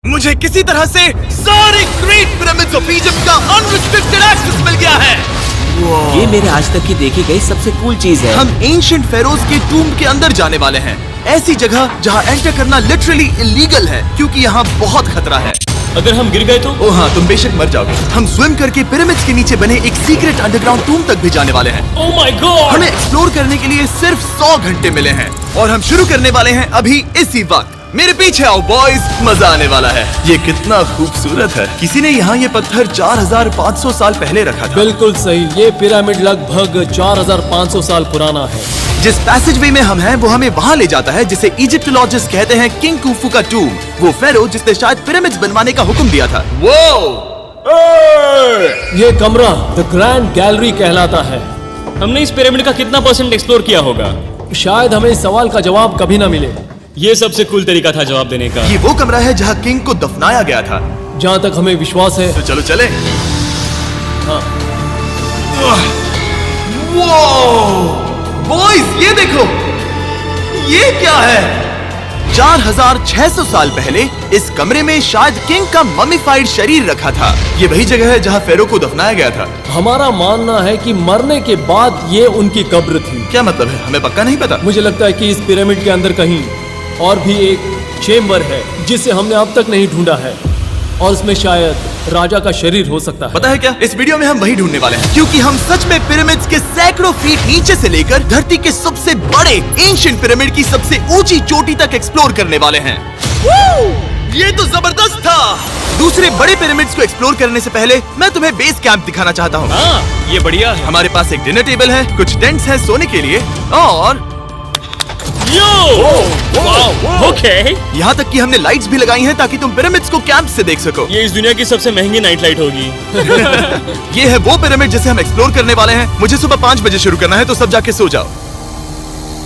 मुझे किसी तरह से सारे ग्रेट पिरामिड्स ऑफ इजिप्ट का अनरिस्ट्रिक्टेड एक्सेस मिल गया है। ये मेरे आज तक की देखी गई सबसे कूल चीज है। हम एंशिएंट फेरोज के टूम के अंदर जाने वाले हैं, ऐसी जगह जहाँ एंटर करना लिटरली इलीगल है क्योंकि यहाँ बहुत खतरा है। अगर हम गिर गए तो? ओ हाँ, तुम बेशक मर जाओगे। हम स्विम करके पिरामिड्स के नीचे बने एक सीक्रेट अंडरग्राउंड टूम तक भी जाने वाले हैं। Oh my God! हमें एक्सप्लोर करने के लिए सिर्फ 100 घंटे मिले हैं और हम शुरू करने वाले हैं अभी इसी वक्त। मेरे पीछे आओ बॉयज, मजा आने वाला है। ये कितना खूबसूरत है। किसी ने यहाँ ये पत्थर 4500 साल पहले रखा था। बिल्कुल सही, ये पिरामिड लगभग 4500 साल पुराना है। जिस पैसेजवे में हम हैं वो हमें वहाँ ले जाता है जिसे इजिप्टोलॉजिस्ट कहते हैं किंग कुफू का टूम, वो फेरो जिसने शायद पिरामिड्स बनवाने का हुक्म दिया था। वो ये कमरा द ग्रैंड गैलरी कहलाता है। हमने इस पिरामिड का कितना % एक्सप्लोर किया होगा? शायद हमें इस सवाल का जवाब कभी न मिले। ये सबसे कूल तरीका था जवाब देने का। ये वो कमरा है जहाँ किंग को दफनाया गया था। जहाँ तक हमें विश्वास है। तो चलो चले। हाँ। बॉयज ये देखो, ये क्या है? 4600 साल पहले इस कमरे में शायद किंग का मम्मीफाइड शरीर रखा था। ये वही जगह है जहाँ फेरो को दफनाया गया था। हमारा मानना है कि मरने के बाद ये उनकी कब्र थी। क्या मतलब है? हमें पक्का नहीं पता। मुझे लगता है कि इस पिरामिड के अंदर कहीं और भी एक चेम्बर है जिसे हमने अब तक नहीं ढूंढा है और उसमें शायद राजा का शरीर हो सकता है। पता है क्या, इस वीडियो में हम वही ढूंढने वाले हैं क्योंकि हम सच में पिरामिड्स के सैकड़ों फीट नीचे से लेकर धरती के सबसे बड़े एंशिएंट पिरामिड की सबसे ऊंची चोटी तक एक्सप्लोर करने वाले हैं। ये तो जबरदस्त था। दूसरे बड़े पिरामिड्स को एक्सप्लोर करने से पहले मैं तुम्हें बेस कैंप दिखाना चाहता हूँ। हाँ, ये बढ़िया है। हमारे पास एक डिनर टेबल है, कुछ टेंट्स हैं सोने के लिए और ओके। यहाँ तक कि हमने लाइट्स भी लगाई हैं ताकि तुम पिरामिड्स को कैंप से देख सको। ये इस दुनिया की सबसे महंगी नाइट लाइट होगी। ये है वो पिरामिड जिसे हम एक्सप्लोर करने वाले हैं। मुझे सुबह 5 बजे शुरू करना है तो सब जाके सो जाओ।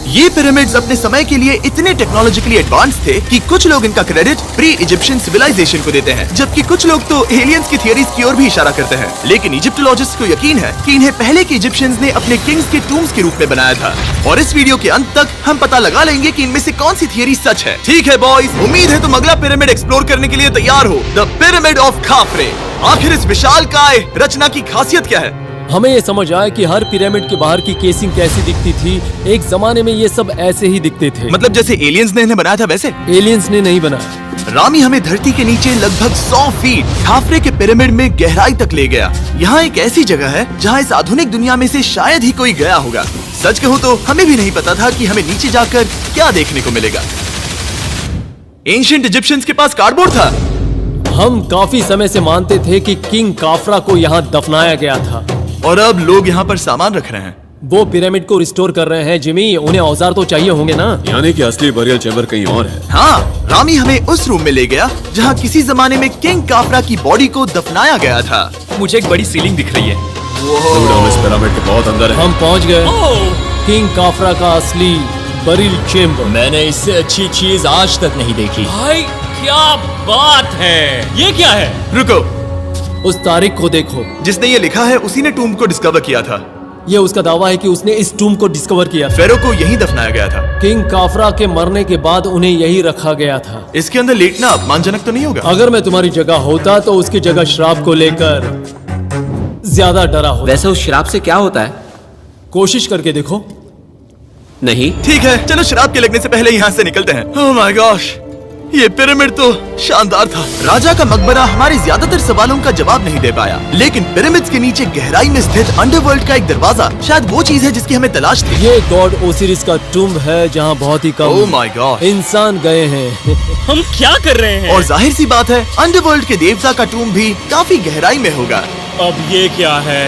ये पिरामिड्स अपने समय के लिए इतने टेक्नोलॉजिकली एडवांस थे कि कुछ लोग इनका क्रेडिट प्री इजिप्शियन सिविलाइजेशन को देते हैं, जबकि कुछ लोग तो एलियंस की थियरीज की ओर भी इशारा करते हैं। लेकिन इजिप्टोलॉजिस्ट को यकीन है कि इन्हें पहले के इजिप्शियंस ने अपने किंग्स के टूम्स के रूप में बनाया था। और इस वीडियो के अंत तक हम पता लगा लेंगे कि इनमें से कौन सी थियरी सच है। ठीक है बॉयज, उम्मीद है तुम अगला पिरामिड एक्सप्लोर करने के लिए तैयार हो, द पिरामिड ऑफ खाफरे। आखिर इस विशालकाय रचना की खासियत क्या है? हमें ये समझ आया कि हर पिरामिड के बाहर की केसिंग कैसी दिखती थी। एक जमाने में ये सब ऐसे ही दिखते थे। मतलब जैसे एलियंस ने इन्हें बनाया था वैसे? एलियंस ने नहीं बनाया। रामी हमें धरती के नीचे लगभग 100 फीट खाफरे के पिरामिड में गहराई तक ले गया। यहाँ एक ऐसी जगह है जहाँ इस आधुनिक दुनिया में से शायद ही कोई गया होगा। सच कहूँ तो हमें भी नहीं पता था कि हमें नीचे जाकर क्या देखने को मिलेगा। एंशिएंट इजिप्शियंस के पास कार्डबोर्ड था। हम काफी समय से मानते थे कि किंग काफरा को यहाँ दफनाया गया था और अब लोग यहाँ पर सामान रख रहे हैं। वो पिरामिड को रिस्टोर कर रहे हैं। जिमी, उन्हें औजार तो चाहिए होंगे ना? यानी कि असली बरियल चैम्बर कहीं और है। हाँ, रामी हमें उस रूम में ले गया जहाँ किसी जमाने में किंग काफरा की बॉडी को दफनाया गया था। मुझे एक बड़ी सीलिंग दिख रही है। हम इस पिरामिड के बहुत अंदर है। हम पहुँच गए किंग काफरा का असली बरियल चेम्बर। मैंने इससे अच्छी चीज आज तक नहीं देखी। भाई क्या बात है! ये क्या है? रुको, उस तारीख को देखो। जिसने ये लिखा है उसी ने टूम को डिस्कवर किया था। ये उसका दावा है कि उसने इस टूम को डिस्कवर किया। फेरो को यहीं दफनाया गया था। किंग काफरा के मरने के बाद उन्हें यहीं रखा गया था। इसके अंदर लेटना अपमानजनक तो नहीं होगा? अगर मैं तुम्हारी जगह होता तो उसकी जगह शराब को लेकर ज्यादा डरा होता। वैसे उस शराब से क्या होता है? कोशिश करके देखो। नहीं। ठीक है, चलो शराब के लगने से पहले यहाँ से निकलते हैं। ओह माय गॉश, ये पिरामिड तो शानदार था। राजा का मकबरा हमारे ज्यादातर सवालों का जवाब नहीं दे पाया, लेकिन पिरामिड्स के नीचे गहराई में स्थित अंडरवर्ल्ड का एक दरवाजा शायद वो चीज है जिसकी हमें तलाश थी। ये गॉड ओसिरिस का टूम्ब है जहाँ बहुत ही ओह कम माय गॉड इंसान गए हैं। हम क्या कर रहे हैं? और जाहिर सी बात है अंडरवर्ल्ड के देवता का टूम्ब भी काफी गहराई में होगा। अब ये क्या है?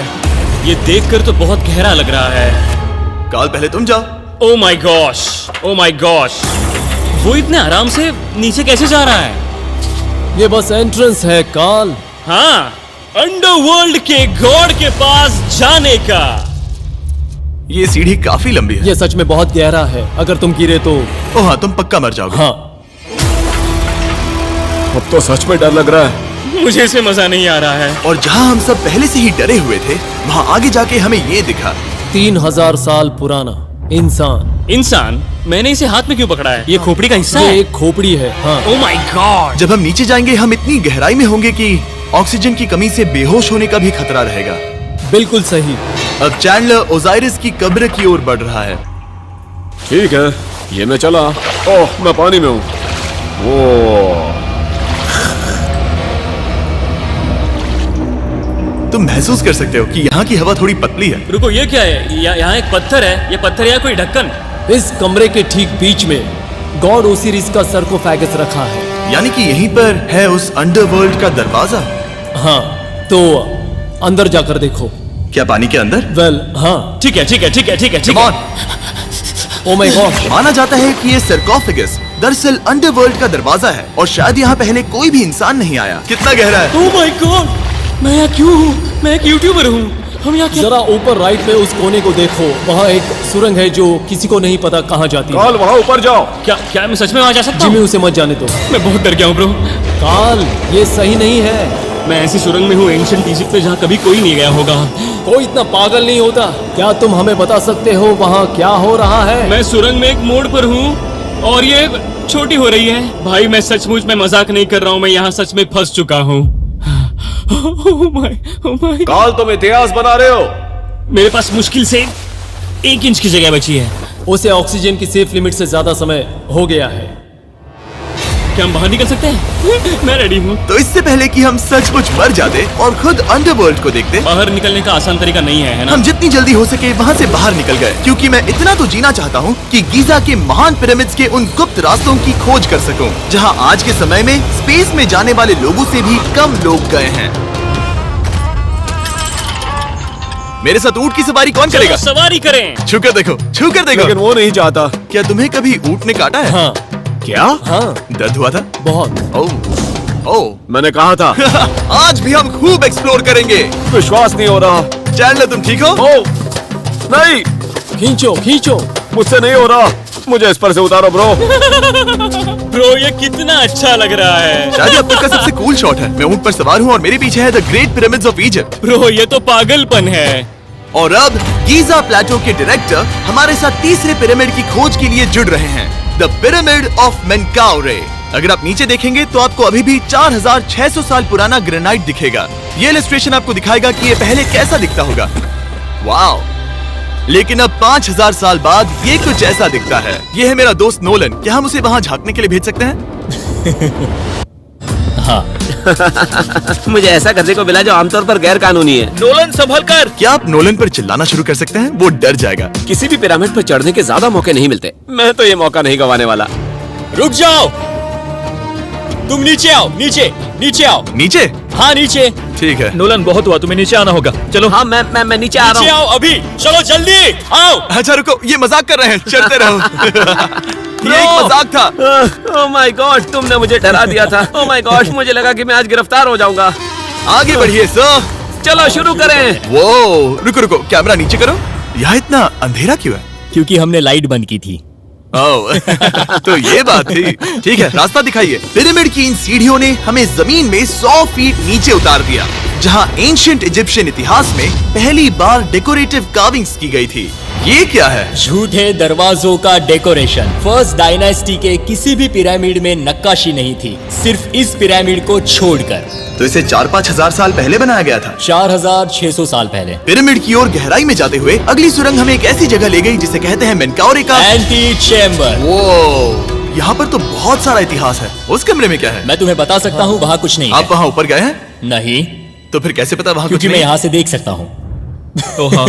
ये देखकर तो बहुत गहरा लग रहा है। काल, पहले तुम जाओ। Oh my gosh, oh my gosh, वो इतने आराम से नीचे कैसे जा रहा है? ये बस एंट्रेंस है काल। हाँ, अंडरवर्ल्ड के गॉड के पास जाने का। ये सीढ़ी काफी लंबी है। ये सच में बहुत गहरा है। अगर तुम गिरे तो ओह हाँ, तुम पक्का मर जाओगे। हाँ। अब तो सच में डर लग रहा है। मुझे इसमें मजा नहीं आ रहा है। और जहाँ हम सब पहले से ही डरे हुए थे, वहाँ आगे जाके हमें ये दिखा। 3000 साल पुराना इंसान इंसान, मैंने इसे हाथ में क्यों पकड़ा है? ये खोपड़ी का हिस्सा ये है। एक खोपड़ी है। हाँ। Oh my God. जब हम नीचे जाएंगे हम इतनी गहराई में होंगे कि ऑक्सीजन की कमी से बेहोश होने का भी खतरा रहेगा। बिल्कुल सही। अब चैंडलर ओजाइरिस की कब्र की ओर बढ़ रहा है। ठीक है, ये मैं चला। ओह, मैं पानी में हूँ। ओह, तुम महसूस कर सकते हो कि यहाँ की हवा थोड़ी पतली है। रुको, ये क्या है? यहाँ एक पत्थर है। ये पत्थर या कोई ढक्कन? इस कमरे के ठीक बीच में गॉड ओसिरिस का सरकोफेगस रखा है। यानी कि यहीं पर है उस अंडरवर्ल्ड का दरवाजा। हाँ, तो अंदर जाकर देखो। क्या पानी के अंदर? वेल, हाँ। ठीक है, ठीक है, ठीक है, ठीक है, ठीक Come है। on! Oh my God. माना जाता है कि ये सरकोफेगस दरअसल अंडरवर्ल्ड का दरवाजा है और शायद यहाँ पहले कोई भी इंसान नहीं आया। कितना गहरा है? ओ माय गॉड, मैं यहाँ क्यों हूँ? मैं एक यूट्यूबर हूँ। हम यहाँ क्या? जरा ऊपर राइट में उस कोने को देखो, वहाँ एक सुरंग है जो किसी को नहीं पता कहाँ जाती है। काल वहाँ ऊपर जाओ। क्या मैं सच में वहाँ जा सकता जिमी हूँ? उसे मत जाने दो। मैं बहुत डर गया हूँ ब्रो। काल, ये सही नहीं है। मैं ऐसी सुरंग में हूँ एंशिएंट इजिप्ट में जहाँ कभी कोई नहीं गया होगा। कोई इतना पागल नहीं होता। क्या तुम हमें बता सकते हो वहाँ क्या हो रहा है? मैं सुरंग में एक मोड़ पर हूँ और ये छोटी हो रही है। भाई मैं सचमुच में मजाक नहीं कर रहा हूँ, मैं यहाँ सच में फंस चुका हूँ। Oh my. काल, तुम इतिहास बना रहे हो। मेरे पास मुश्किल से 1 इंच की जगह बची है। उसे ऑक्सीजन की सेफ लिमिट से ज्यादा समय हो गया है। क्या हम बाहर निकल सकते हैं? मैं रेडी हूँ। तो इससे पहले कि हम सचमुच मर जाते और खुद अंडरवर्ल्ड को देखते, बाहर निकलने का आसान तरीका नहीं है ना? हम जितनी जल्दी हो सके वहाँ से बाहर निकल गए, क्योंकि मैं इतना तो जीना चाहता हूँ कि गीजा के महान पिरामिड्स के उन गुप्त रास्तों की खोज कर सकूं, जहाँ आज के समय में स्पेस में जाने वाले लोगों से भी कम लोग गए हैं। मेरे साथ ऊंट की सवारी कौन चलो करेगा? सवारी करें। छू कर देखो, छू कर देखो। लेकिन वो नहीं चाहता। क्या तुम्हें कभी ऊंट ने काटा है? हाँ। क्या? हाँ, दर्द हुआ था? बहुत। ओह ओह। मैंने कहा था। आज भी हम खूब एक्सप्लोर करेंगे। विश्वास नहीं हो रहा। चैंडलर तुम ठीक हो? ओह, नहीं, खींचो खींचो। मुझसे नहीं हो रहा। मुझे इस पर से उतारो ब्रो। ब्रो ये कितना अच्छा लग रहा है। शायद ये अब तक का सबसे कूल शॉट है। मैं ऊंट पर सवार हूँ और मेरे पीछे है the great pyramids of Egypt. Bro ये तो पागलपन है। और अब गीजा प्लेटो के डायरेक्टर हमारे साथ तीसरे पिरामिड की खोज के लिए जुड़ रहे हैं, द पिरामिड ऑफ मेनकाउरे। अगर आप नीचे देखेंगे तो आपको अभी भी 4600 साल पुराना ग्रेनाइट दिखेगा। ये इलस्ट्रेशन आपको दिखाएगा कि ये पहले कैसा दिखता होगा। वाओ! लेकिन अब 5000 साल बाद ये कुछ ऐसा दिखता है। ये है मेरा दोस्त नोलन। क्या हम उसे वहाँ झांकने के लिए भेज सकते हैं? मुझे ऐसा करने को मिला जो आमतौर पर गैर कानूनी है। नोलन संभल कर। क्या आप नोलन पर चिल्लाना शुरू कर सकते हैं? वो डर जाएगा। किसी भी पिरामिड पर चढ़ने के ज्यादा मौके नहीं मिलते। मैं तो ये मौका नहीं गंवाने वाला। रुक जाओ, तुम नीचे आओ। नीचे नीचे आओ। नीचे? हाँ नीचे। ठीक है। नोलन बहुत हुआ, तुम्हें नीचे आना होगा। चलो हाँ, मैं नीचे आ नीचे रहा हूँ। आओ अभी। चलो जल्दी आओ। अच्छा रुको, ये मजाक कर रहे हैं। चलते रहो। ये एक मजाक था। ओह माय गॉड, तुमने मुझे डरा दिया था। ओह माय गॉड, मुझे लगा कि मैं आज गिरफ्तार हो जाऊंगा। आगे बढ़िए सर। चलो शुरू करें। वो रुको रुको, कैमरा नीचे करो। यहाँ इतना अंधेरा क्यों है? क्योंकि हमने लाइट बंद की थी। ओह, तो ये बात थी। ठीक है, रास्ता दिखाइए। पिरामिड की इन सीढ़ियों ने हमें जमीन में 100 फीट नीचे उतार दिया, जहाँ एंशिएंट इजिप्शियन इतिहास में पहली बार डेकोरेटिव कार्विंग्स की गई थी। ये क्या है? झूठे दरवाजों का डेकोरेशन। फर्स्ट डायनेस्टी के किसी भी पिरामिड में नक्काशी नहीं थी, सिर्फ इस पिरामिड को छोड़कर। तो इसे 4-5 हजार साल पहले बनाया गया था। 4600 साल पहले। पिरामिड की ओर गहराई में जाते हुए अगली सुरंग हमें एक ऐसी जगह ले गई जिसे कहते हैं मेनकाउरे का एंटी चेम्बर। वो यहाँ पर तो बहुत सारा इतिहास है। उस कमरे में क्या है? मैं तुम्हें बता सकता हूँ, वहाँ कुछ नहीं आप है। वहाँ ऊपर गए हैं? नहीं, तो फिर कैसे पता वहाँ कुछ क्योंकि मैं नहीं? यहाँ से देख सकता हूँ। हाँ।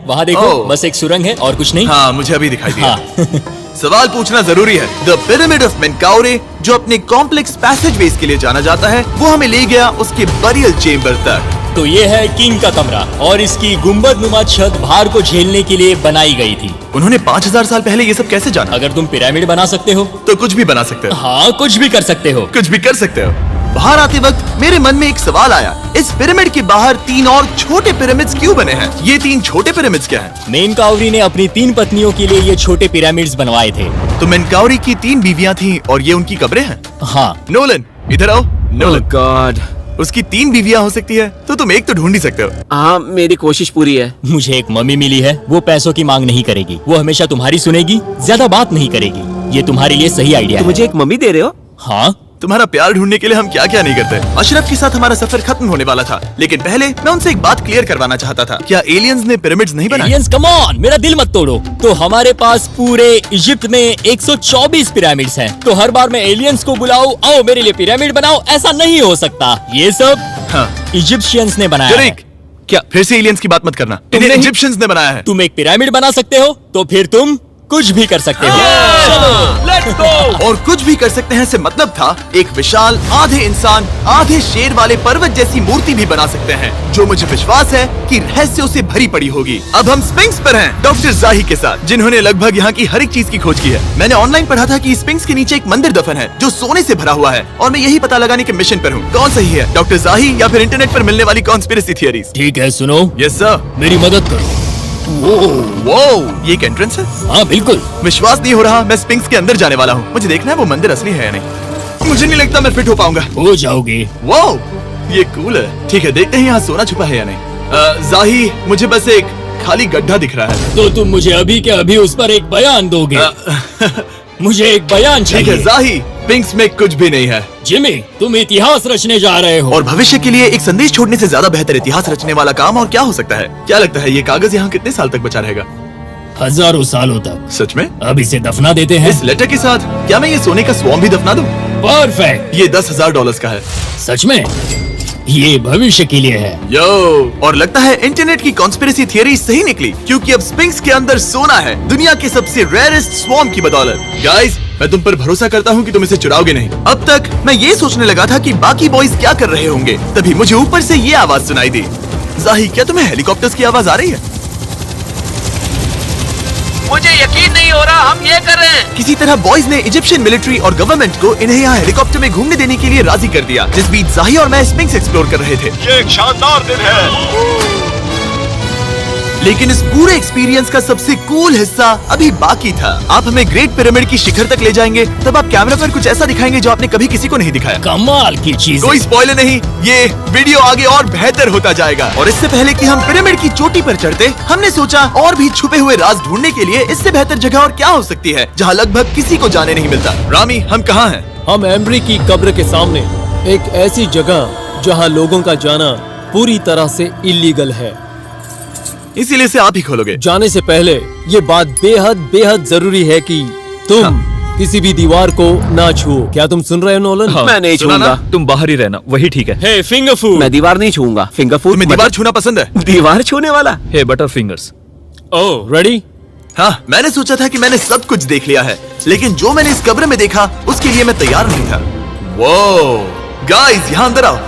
वहाँ देखो, ओह। बस एक सुरंग है और कुछ नहीं। हाँ, मुझे अभी दिखाई दिया। हाँ। सवाल पूछना जरूरी है। द पिरामिड ऑफ मेनकाउरे, जो अपने कॉम्प्लेक्स पैसेजवेज के लिए जाना जाता है, वो हमें ले गया उसके बरियल चेम्बर तक। तो ये है किंग का कमरा और इसकी गुंबदनुमा छत भार को झेलने के लिए बनाई गई थी। उन्होंने 5000 साल पहले ये सब कैसे जाना? अगर तुम पिरामिड बना सकते हो तो कुछ भी बना सकते हो। हाँ, कुछ भी कर सकते हो। कुछ भी कर सकते हो। बाहर आते वक्त मेरे मन में एक सवाल आया, इस पिरामिड के बाहर 3 और छोटे पिरामिड्स क्यों बने हैं? ये 3 छोटे पिरामिड्स क्या हैं? मेनकाउरी ने अपनी 3 पत्नियों के लिए ये छोटे पिरामिड्स बनवाए थे। तो मेनकाउरी की 3 बीवियां थीं और ये उनकी कब्रें हैं। हाँ। नोलन, इधर आओ। ओह नोलन, गॉड, उसकी 3 बीवियां हो सकती है, तो तुम एक तो ढूंढ ही सकते हो। हाँ, मेरी कोशिश पूरी है। मुझे एक मम्मी मिली है, वो पैसों की मांग नहीं करेगी, वो हमेशा तुम्हारी सुनेगी, ज्यादा बात नहीं करेगी। ये तुम्हारे लिए सही आइडिया तो है। मुझे एक मम्मी दे रहे हो? हाँ, तुम्हारा प्यार ढूंढने के लिए हम क्या क्या नहीं करते। अशरफ के साथ हमारा सफर खत्म होने वाला था, लेकिन पहले मैं उनसे एक बात क्लियर करवाना चाहता था। क्या एलियंस ने पिरामिड्स नहीं बनाए? एलियंस कम ऑन, मेरा दिल मत तोड़ो। तो हमारे पास पूरे इजिप्ट में 124 पिरामिड्स हैं। तो हर बार मैं एलियंस को बुलाऊं, आओ मेरे लिए पिरामिड बनाओ, ऐसा नहीं हो सकता। ये सब हाँ, इजिप्शियंस ने बनाया है। जरीक, क्या फिर से एलियंस की बात मत करना। इन्हें नहीं- इजिप्शियंस ने बनाया है। तुम एक पिरामिड बना सकते हो, तो फिर तुम कुछ भी कर सकते हो। Let's go. और कुछ भी कर सकते हैं से मतलब था एक विशाल आधे इंसान आधे शेर वाले पर्वत जैसी मूर्ति भी बना सकते हैं, जो मुझे विश्वास है कि रहस्यों से भरी पड़ी होगी। अब हम स्पिंक्स पर हैं, डॉक्टर जाही के साथ, जिन्होंने लगभग यहाँ की हर एक चीज की खोज की है। मैंने ऑनलाइन पढ़ा था कि स्पिंक्स के नीचे एक मंदिर दफन है जो सोने से भरा हुआ है, और मैं यही पता लगाने के मिशन पर हूँ। कौन सही है, डॉक्टर जाही या फिर इंटरनेट पर मिलने वाली कॉन्स्पिरेसी थियरीज? ठीक है, सुनो, यस सर। मेरी मदद करो। वो ये एक एंट्रेंस है? हाँ बिल्कुल। विश्वास नहीं हो रहा, मैं स्पिंक्स के अंदर जाने वाला हूँ। मुझे देखना है वो मंदिर असली है या नहीं। मुझे नहीं लगता मैं फिट हो पाऊंगा। हो जाओगे। वो ये कूल है। ठीक है, देखते हैं यहाँ सोना छुपा है या नहीं। जाही, मुझे बस एक खाली गड्ढा दिख रहा है। तो तुम मुझे अभी के अभी उस पर एक बयान दोगे? मुझे एक बयान ठीक है चाहिए। जाही, स्पिंक्स में कुछ भी नहीं है। जिमी, तुम इतिहास रचने जा रहे हो। और भविष्य के लिए एक संदेश छोड़ने से ज्यादा बेहतर इतिहास रचने वाला काम और क्या हो सकता है? क्या लगता है ये कागज यहाँ कितने साल तक बचा रहेगा? हजारों सालों तक। सच में? अब इसे दफना देते हैं। इस लेटर के साथ क्या मैं ये सोने का स्वॉर्म भी दफना दूं? परफेक्ट। ये $10,000 का है। सच में? ये भविष्य के लिए है। यो, और लगता है इंटरनेट की कॉन्स्पिरेसी थियरी सही निकली, क्योंकि अब स्पिंक्स के अंदर सोना है, दुनिया के सबसे रेयरेस्ट स्वॉर्म की बदौलत। गाइस, मैं तुम पर भरोसा करता हूँ कि तुम इसे चुराओगे नहीं। अब तक मैं ये सोचने लगा था कि बाकी बॉयज क्या कर रहे होंगे, तभी मुझे ऊपर से ये आवाज सुनाई दी। जाही, क्या तुम्हें हेलीकॉप्टर्स की आवाज आ रही है? मुझे यकीन नहीं हो रहा हम ये कर रहे हैं। किसी तरह बॉयज ने इजिप्शियन मिलिट्री और गवर्नमेंट को इन्हें यहाँ हेलीकॉप्टर में घूमने देने के लिए राजी कर दिया, जिस बीच जाही और मैं स्पिंक्स एक्सप्लोर कर रहे थे। ये एक शानदार दिन है। लेकिन इस पूरे एक्सपीरियंस का सबसे कूल हिस्सा अभी बाकी था। आप हमें ग्रेट पिरामिड की शिखर तक ले जाएंगे, तब आप कैमरा पर कुछ ऐसा दिखाएंगे जो आपने कभी किसी को नहीं दिखाया। कमाल की चीज। कोई स्पॉइलर नहीं, ये वीडियो आगे और बेहतर होता जाएगा। और इससे पहले कि हम पिरामिड की चोटी पर चढ़ते, हमने सोचा और भी छुपे हुए राज ढूंढने के लिए इससे बेहतर जगह और क्या हो सकती है, जहाँ लगभग किसी को जाने नहीं मिलता। रामी, हम कहाँ हैं? हम एम्ब्री की कब्र के सामने, एक ऐसी जगह जहां लोगों का जाना पूरी तरह से इलीगल है। इसीलिए से आप ही खोलोगे। जाने से पहले ये बात बेहद बेहद जरूरी है कि तुम किसी भी दीवार को ना छुओ। क्या तुम सुन रहे हो नोलन? मैं नहीं सुना ना? छूऊंगा। तुम बाहर ही रहना, वही ठीक है। हे फिंगर फूड। मैं दीवार नहीं छूऊंगा। फिंगर फूड तुम्हें दीवार छूना पसंद है? दीवार छूने वाला? हे बटर फिंगर्स। ओह, रेडी? हाँ, मैंने सोचा था कि मैंने सब कुछ देख लिया है, लेकिन जो मैंने इस कब्र में देखा उसके लिए मैं तैयार नहीं था। वो गाइस, यहाँ अंदर आओ।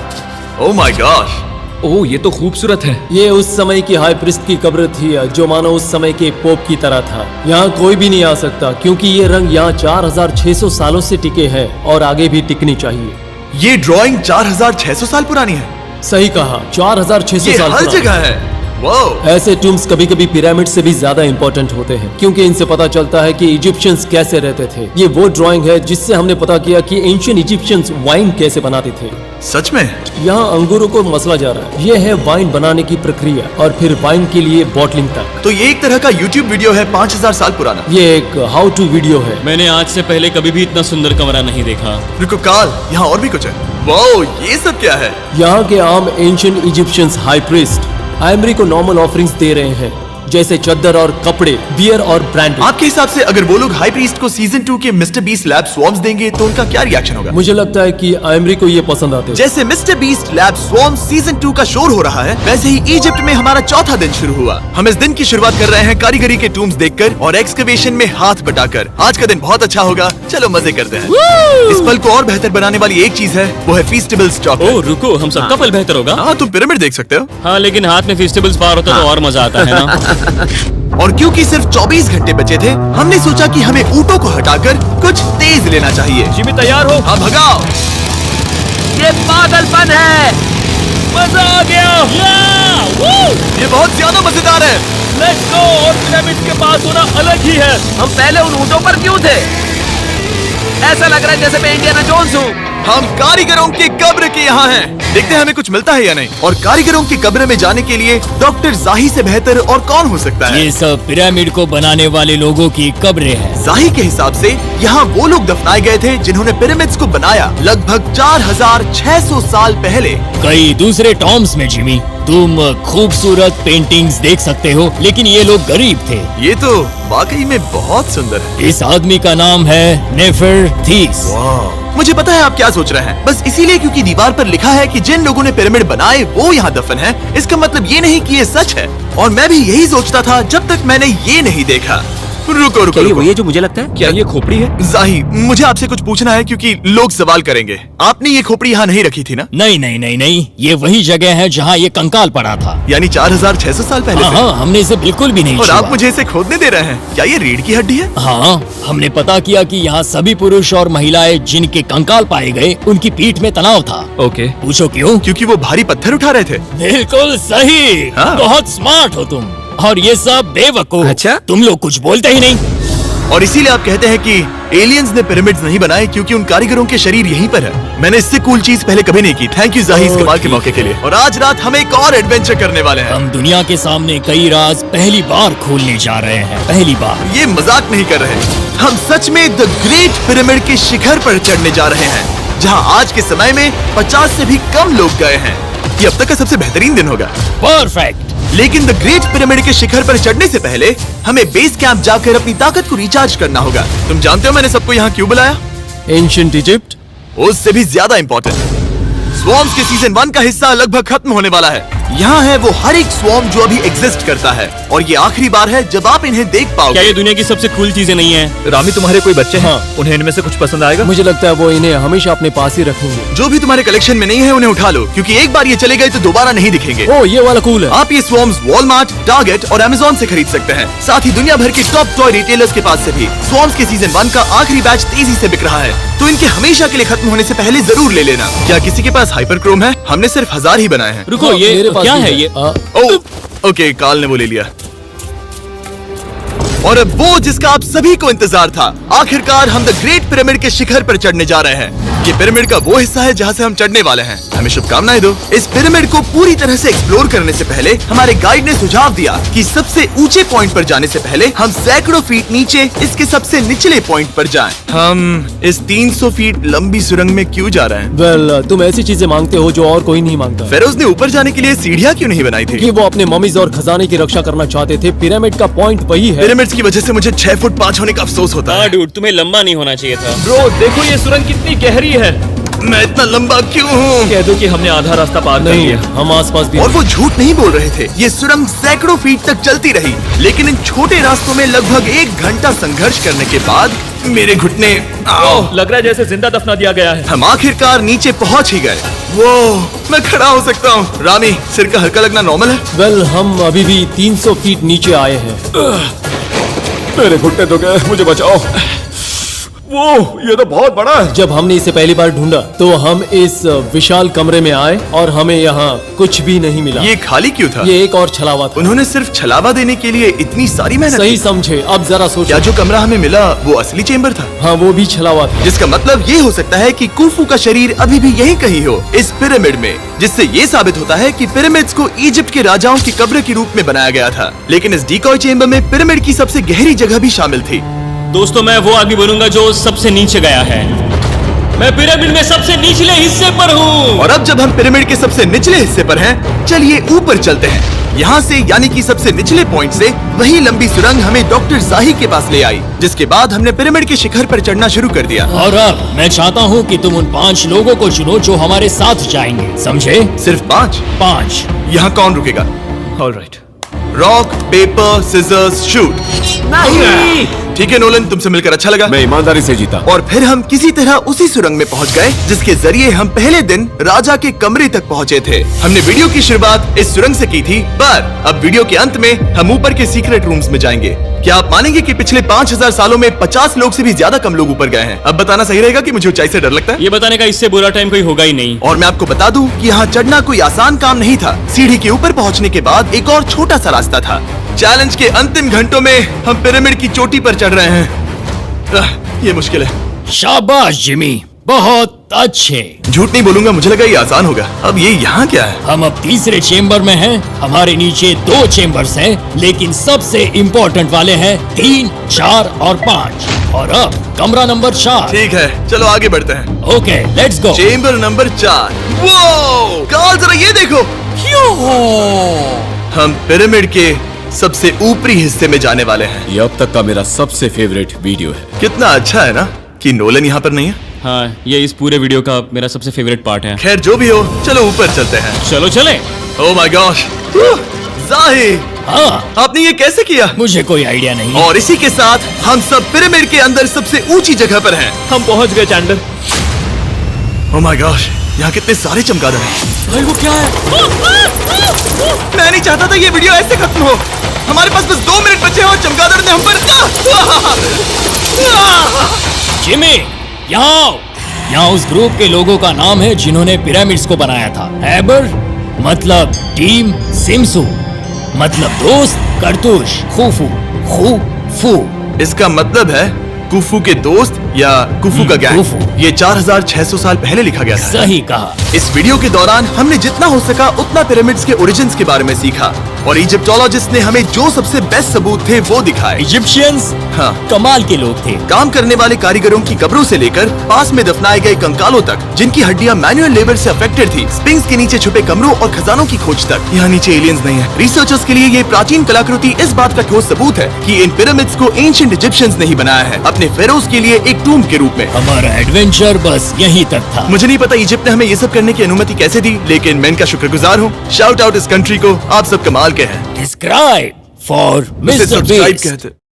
ओह माय गॉश, ओह, ये तो खूबसूरत है। ये उस समय की हाई प्रिस्ट की कब्र थी, जो मानो उस समय के पोप की तरह था। यहाँ कोई भी नहीं आ सकता, क्योंकि ये रंग यहाँ 4600 सालों से टिके हैं और आगे भी टिकनी चाहिए। ये ड्राइंग 4600 साल पुरानी है। सही कहा, 4600 ये साल हर पुरानी। जगह है। वो ऐसे टूम्स कभी कभी पिरामिड से भी ज्यादा इंपॉर्टेंट होते हैं, क्योंकि इनसे पता चलता है कि इजिप्शियंस कैसे रहते थे। ये वो ड्राइंग है जिससे हमने पता किया कि एंशियंट इजिप्शियंस वाइन कैसे बनाते थे। सच में? यहाँ अंगूरों को मसला जा रहा है। ये है वाइन बनाने की प्रक्रिया और फिर वाइन के लिए बॉटलिंग तक। तो ये एक तरह का YouTube वीडियो है 5000 साल पुराना। ये एक हाउ टू वीडियो है। मैंने आज से पहले कभी भी इतना सुंदर कमरा नहीं देखा। रुको काल, यहाँ और भी कुछ है। वो ये सब क्या है? यहाँ के आम एंशियंट इजिप्शियंस हाई प्रीस्ट आइमरी को नॉर्मल ऑफरिंग्स दे रहे हैं, जैसे चद्दर और कपड़े, बियर और ब्रांड। आपके हिसाब से अगर वो लोग हाई प्रीस्ट को सीजन 2 के मिस्टर बीस्ट लैब स्वॉर्म्स देंगे तो उनका क्या रिएक्शन होगा? मुझे लगता है कि आइमरी को ये पसंद आते हैं। जैसे मिस्टर बीस्ट लैब स्वॉर्म्स सीजन 2 का शोर हो रहा है, वैसे ही इजिप्ट में हमारा चौथा दिन शुरू हुआ। हम इस दिन की शुरुआत कर रहे हैं कारीगरी के टूम्स देखकर और एक्सकवेशन में हाथ बटाकर। आज का दिन बहुत अच्छा होगा, चलो मजे करते हैं। इस पल को और बेहतर बनाने वाली एक चीज है, वो है फीस्टेबल स्टॉक। ओह रुको, हम सबका पल बेहतर होगा। हाँ, तुम पिरामिड देख सकते हो। हाँ, लेकिन हाथ में फेस्टिवल्स बार होता तो और मजा आता है ना। और क्योंकि सिर्फ 24 घंटे बचे थे, हमने सोचा कि हमें ऊँटों को हटाकर कुछ तेज लेना चाहिए। जिमी तैयार हो? हाँ, भगाओ। ये पागलपन है। मजा आ गया। ये बहुत ज्यादा मजेदार है। Let's go. और पिरामिड के पास होना अलग ही है। हम पहले उन ऊँटों पर क्यों थे? ऐसा लग रहा है जैसे मैं इंडियाना जोन्स हूँ। हम कारीगरों की कब्र के यहाँ हैं। देखते हैं हमें कुछ मिलता है या नहीं। और कारीगरों की कब्र में जाने के लिए डॉक्टर जाही से बेहतर और कौन हो सकता है। ये सब पिरामिड को बनाने वाले लोगों की कब्रें हैं। जाही के हिसाब से यहाँ वो लोग दफनाए गए थे जिन्होंने पिरामिड्स को बनाया लगभग 4600 साल पहले। कई दूसरे टॉम्स में जिमी, तुम खूबसूरत पेंटिंग्स देख सकते हो, लेकिन ये लोग गरीब थे। ये तो वाकई में बहुत सुंदर है। इस आदमी का नाम है नेफरथीस। मुझे पता है आप क्या सोच रहे हैं, बस इसीलिए क्योंकि दीवार पर लिखा है कि जिन लोगों ने पिरामिड बनाए वो यहाँ दफन है, इसका मतलब ये नहीं कि ये सच है। और मैं भी यही सोचता था जब तक मैंने ये नहीं देखा। रुको रुको, रुको। ये जो मुझे लगता है, क्या ये खोपड़ी है? जाही, मुझे आपसे कुछ पूछना है क्योंकि लोग सवाल करेंगे। आपने ये खोपड़ी यहाँ नहीं रखी थी ना? नहीं नहीं नहीं नहीं, ये वही जगह है जहाँ ये कंकाल पड़ा था। यानी 4600 साल पहले से? हाँ, हमने इसे बिल्कुल भी नहीं और छुआ। आप मुझे इसे खोदने दे रहे हैं? क्या ये रीढ़ की हड्डी है? हाँ, हमने पता किया कि यहाँ सभी पुरुष और महिलाएं जिनके कंकाल पाए गए उनकी पीठ में तनाव था। ओके। पूछो क्यों? क्योंकि वो भारी पत्थर उठा रहे थे। बिल्कुल सही। हाँ। बहुत स्मार्ट हो तुम। और ये सब बेवकूफ। अच्छा? तुम लोग कुछ बोलते ही नहीं। और इसीलिए आप कहते हैं कि एलियंस ने पिरामिड्स नहीं बनाए क्योंकि उन कारीगरों के शरीर यहीं पर है। मैंने इससे कूल चीज पहले कभी नहीं की। थैंक यू जाही इस कमाल के मौके के लिए। और आज रात हम एक और एडवेंचर करने वाले हैं। हम दुनिया के सामने कई राज पहली बार खोलने जा रहे हैं। पहली बार। ये मजाक नहीं कर रहे। हम सच में द ग्रेट पिरामिड के शिखर पर चढ़ने जा रहे हैं, जहाँ आज के समय में 50 से भी कम लोग गए हैं। ये अब तक का सबसे बेहतरीन दिन होगा। परफेक्ट। लेकिन द ग्रेट पिरामिड के शिखर पर चढ़ने से पहले हमें बेस कैंप जाकर अपनी ताकत को रिचार्ज करना होगा। तुम जानते हो मैंने सबको यहाँ क्यों बुलाया? Ancient Egypt. उससे भी ज्यादा इंपॉर्टेंट, स्वॉर्म्स के सीजन 1 का हिस्सा लगभग खत्म होने वाला है। यहाँ है वो हर एक स्वॉर्म जो अभी एग्जिस्ट करता है, और ये आखिरी बार है जब आप इन्हें देख क्या पाओगे। ये दुनिया की सबसे कूल चीजें नहीं है? रामी, तुम्हारे कोई बच्चे हैं? हाँ। उन्हें इनमें से कुछ पसंद आएगा? मुझे लगता है वो इन्हें हमेशा अपने पास ही रखेंगे। जो भी तुम्हारे कलेक्शन में नहीं है उन्हें उठा लो, क्योंकि एक बार ये चले गए तो दोबारा नहीं दिखेंगे। ओ, ये वाला कूल है। आप ये स्वॉर्म्स वॉलमार्ट, टारगेट और अमेज़न से खरीद सकते हैं। साथ ही दुनिया भर के टॉप टॉय रिटेलर्स के पास से भी। स्वॉर्म्स के सीजन 1 का आखिरी बैच तेजी से बिक रहा है, तो इनके हमेशा के लिए खत्म होने से पहले जरूर ले लेना। क्या किसी के पास हाइपर क्रोम है? हमने सिर्फ 1000 ही बनाए हैं। रुको, हाँ, ये मेरे पास क्या भी है ये? ओके, काल ने वो ले लिया। और अब वो जिसका आप सभी को इंतजार था, आखिरकार हम द ग्रेट पिरामिड के शिखर पर चढ़ने जा रहे हैं। ये पिरामिड का वो हिस्सा है जहाँ से हम चढ़ने वाले हैं। हमें शुभकामनाएं दो। इस पिरामिड को पूरी तरह से एक्सप्लोर करने से पहले हमारे गाइड ने सुझाव दिया कि सबसे ऊंचे पॉइंट पर जाने से पहले हम सैकड़ों फीट नीचे इसके सबसे निचले पॉइंट पर जाएं। हम इस 300 फीट लंबी सुरंग में क्यों जा रहे हैं? वेल, तुम ऐसी चीजें मांगते हो जो और कोई नहीं मांगता। फेरोज ने ऊपर जाने के लिए सीढ़ियाँ क्यों नहीं बनाई थी? कि वो अपने मम्मीज और खजाने की रक्षा करना चाहते थे। पिरामिड का पॉइंट वही है। पिरामिड्स की वजह से मुझे 6 फुट 5 होने का अफसोस होता हाँ है। डूड, तुम्हें लंबा नहीं होना चाहिए था। ब्रो, देखो ये सुरंग कितनी गहरी है। मैं इतना लंबा क्यों हूँ? कह दो कि हमने आधा रास्ता पार कर नहीं, लिया। हम आसपास भी और वो झूठ नहीं बोल रहे थे। ये सुरंग सैकड़ों फीट तक चलती रही, लेकिन इन छोटे रास्तों में लगभग 1 घंटा संघर्ष करने के बाद मेरे घुटने ओह, लग रहा है जैसे जिंदा दफना दिया गया है। हम आखिरकार नीचे पहुंच ही गए। वो मैं खड़ा हो सकता हूँ। रामी, सिर का हल्का लगना नॉर्मल है? वेल, हम अभी भी 300 फीट नीचे आए हैं। मेरे घुटने तो गए, मुझे बचाओ। वो ये तो बहुत बड़ा है। जब हमने इसे पहली बार ढूंढा तो हम इस विशाल कमरे में आए और हमें यहाँ कुछ भी नहीं मिला। ये खाली क्यों था? ये एक और छलावा था। उन्होंने सिर्फ छलावा देने के लिए इतनी सारी मेहनत सही की। समझे। अब जरा सोचो। क्या जो कमरा हमें मिला वो असली चेंबर था? हाँ, वो भी छलावा था। जिसका मतलब ये हो सकता है कि कुफू का शरीर अभी भी यहीं कहीं हो, इस पिरामिड में, जिससे ये साबित होता है कि पिरामिड्स को इजिप्ट के राजाओं की कब्र के रूप में बनाया गया था। लेकिन इस डिकॉय चेंबर में पिरामिड की सबसे गहरी जगह भी शामिल थी। दोस्तों, मैं वो आदमी बनूंगा जो सबसे नीचे गया है। मैं पिरामिड में सबसे निचले हिस्से पर हूँ। और अब जब हम पिरामिड के सबसे निचले हिस्से पर हैं, चलिए ऊपर चलते हैं। यहाँ से, यानी कि सबसे निचले पॉइंट से, वही लंबी सुरंग हमें डॉक्टर जाही के पास ले आई, जिसके बाद हमने पिरामिड के शिखर पर चढ़ना शुरू कर दिया। और अब मैं चाहता हूँ कि तुम उन 5 लोगों को चुनो जो हमारे साथ जाएंगे, समझे? सिर्फ 5? 5। यहाँ कौन रुकेगा? Alright. Rock, paper, scissors, shoot. ठीक है नोलन, तुमसे मिलकर अच्छा लगा। मैं ईमानदारी से जीता। और फिर हम किसी तरह उसी सुरंग में पहुंच गए जिसके जरिए हम पहले दिन राजा के कमरे तक पहुंचे थे। हमने वीडियो की शुरुआत इस सुरंग से की थी, पर अब वीडियो के अंत में हम ऊपर के सीक्रेट रूम्स में जाएंगे। क्या आप मानेंगे कि पिछले 5000 सालों में 50 लोग से भी ज्यादा कम लोग ऊपर गए हैं? अब बताना सही रहेगा कि मुझे ऊंचाई से डर लगता है। ये बताने का इससे बुरा टाइम कोई होगा ही नहीं। और मैं आपको बता दूं कि यहाँ चढ़ना कोई आसान काम नहीं था। सीढ़ी के ऊपर पहुँचने के बाद एक और छोटा सा रास्ता था। चैलेंज के अंतिम घंटों में हम पिरामिड की चोटी पर चढ़ रहे हैं। ये मुश्किल है। शाबाश जिमी, बहुत अच्छे। झूठ नहीं बोलूंगा, मुझे लगा ये आसान होगा। अब ये यहाँ क्या है? हम अब तीसरे चेम्बर में हैं। हमारे नीचे 2 चेम्बर्स हैं, लेकिन सबसे इम्पोर्टेंट वाले हैं 3, 4 और 5। और अब कमरा नंबर 4। ठीक है, चलो आगे बढ़ते हैं। Okay, let's go. Chamber number 4। वो कार्ल, जरा ये देखो। हम पिरामिड के सबसे ऊपरी हिस्से में जाने वाले हैं। ये अब तक का मेरा सबसे फेवरेट वीडियो है। कितना अच्छा है ना कि नोलन यहाँ पर नहीं है। हाँ, ये इस पूरे वीडियो का मेरा सबसे फेवरेट पार्ट है। खैर जो भी हो, चलो ऊपर चलते हैं। चलो चले। ओह माय गॉश, जाहिर, हाँ, आपने ये कैसे किया? मुझे कोई आइडिया नहीं। और इसी के साथ हम सब पिरामिड के अंदर सबसे ऊंची जगह पर हैं। हम पहुंच गए चैंडलर। ओह माय गॉश, यहाँ कितने सारे चमगादड़ हैं। भाई वो क्या है? मैं नहीं चाहता था ये वीडियो ऐसे खत्म हो। हमारे पास बस 2 मिनट बचे हैं और चमगादड़ ने हम पर जिमी, यहाँ आओ। यहाँ उस ग्रुप के लोगों का नाम है जिन्होंने पिरामिड्स को बनाया था। एबर मतलब टीम, सिमसू मतलब दोस्त, करतूश, खूफू, खूफू। इसका मतलब है कुफू के दोस्त या कुफू का गैंग। कुफू। ये 4600 साल पहले लिखा गया था। सही कहा। इस वीडियो के दौरान हमने जितना हो सका उतना पिरामिड्स के ओरिजिन्स के बारे में सीखा और इजिप्टोलॉजिस्ट ने हमें जो सबसे बेस्ट सबूत थे वो दिखाए। इजिप्शियंस हाँ। कमाल के लोग थे। काम करने वाले कारीगरों की कब्रों से लेकर पास में दफनाए गए कंकालों तक, जिनकी हड्डियां मैनुअल लेबर से अफेक्टेड थी, स्पिंक्स के नीचे छुपे कमरों और खजानों की खोज तक। यहाँ नीचे एलियंस नहीं है। रिसर्चर्स के लिए ये प्राचीन कलाकृति इस बात का ठोस सबूत है कि इन पिरामिड्स को एंशिएंट इजिप्शियंस ने ही बनाया है, अपने फेरोज के लिए एक टूम्ब के रूप में। हमारा एडवेंचर बस यहीं तक था। मुझे नहीं पता इजिप्ट ने हमें ये सब करने की अनुमति कैसे दी, लेकिन मैं इनका शुक्रगुजार हूँ। शाउट आउट इस कंट्री को, आप सब कमाल के हैं। डिस्क्राइब फॉर उसे मिस्टर सब्सक्राइब बीस्ट। कहते